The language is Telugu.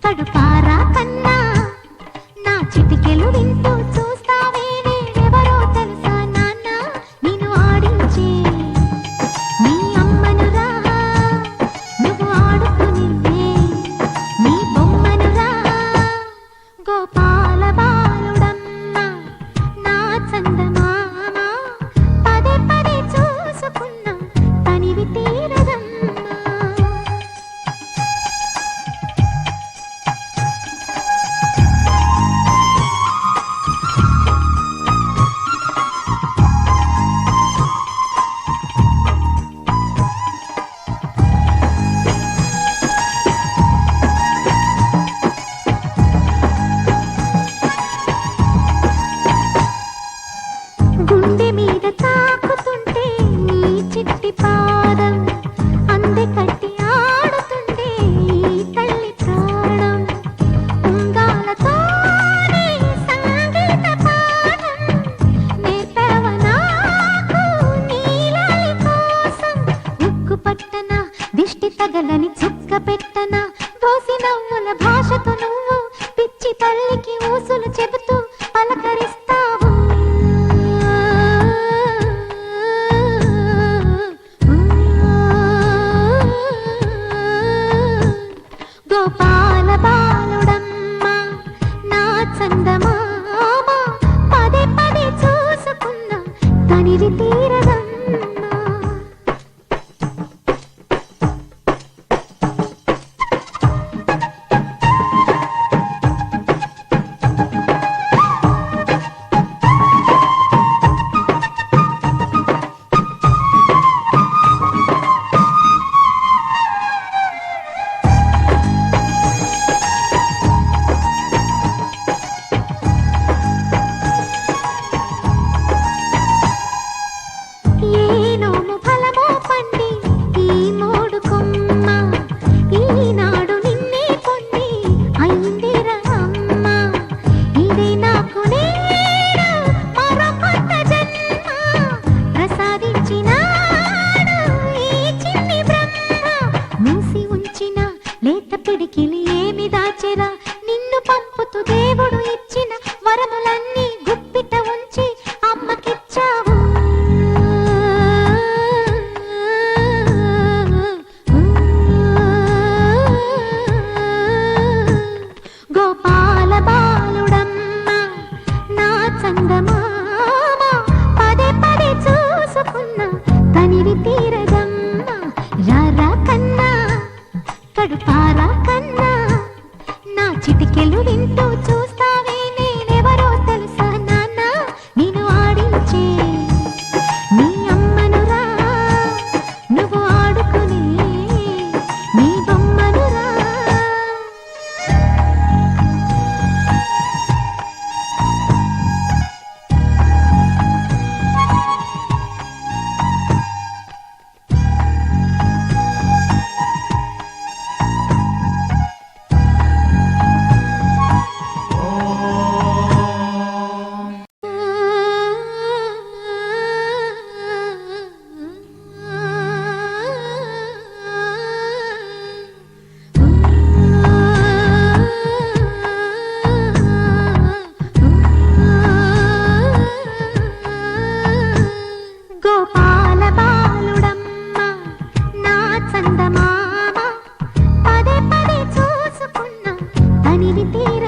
కడుపారా కన్నా నా చిటికెలు వింటూ చూస్తావే నేనెవరో తెలుసా నాన్న నిన్ను ఆడించే నీ అమ్మనురా నువ్వు ఆడుకునే నీ బొమ్మనురా గోపాల బాలుడమ్మ నా చందమామ పదే పదే చూసుకున్నా తనివి తీరదమ్మ గుండె మీద తాకుతుంటే నీ చిట్టి పాదం అందె కట్టి ఆడుతుంటే ఈ తల్లి ప్రాణం ఉంగాలతోనే సంగీత పాఠం నేర్పవ నాకు నీలాలి కోసం ఉక్కు పట్టన దిష్టి తగలని చుక్క పెట్టన దోసి నవ్వుల భాషతో నువ్వు పిచ్చి తల్లికి ఊసులు చెబుతూ పలకరిస్తావు గోపాల బాలుడమ్మ నా చందమామ పదే పదే చూసుకున్నా తనివి తీరదమ్మ ఏనోము ఫలమో పండి ఈ మోడు కొమ్మ ఈనాడు నిన్నే పొంది అయిందిరా అమ్మ ఇదే నాకు నేడు మరో కొత్త జన్మ ప్రసాదించినాడు ఈ చిన్ని బ్రహ్మ మూసి ఉంచిన లేత పిడికిలి ఏమి దాచెరా నిన్ను పంపుతూ దేవుడు ఇచ్చిన వరములన్నీ గుప్పిట ఉంచి అమ్మకిచ్చావు గోపాల బాలుడమ్మ నా చందమామ పదే పదే చూసుకున్నా తనివి తీరదమ్మ రారా కన్నా కడుపారా కన్నా నా చిటికెలు వింటూ చూస్తావే నేనెవరో తెలుసా నాన్న నిన్ను ఆడించే నీ అమ్మనురా నువ్వు ఆడుకునే నీ బొమ్మనురా గోపాల బాలుడమ్మ నా చందమామ పదే పదే చూసుకున్నా తనివి తీర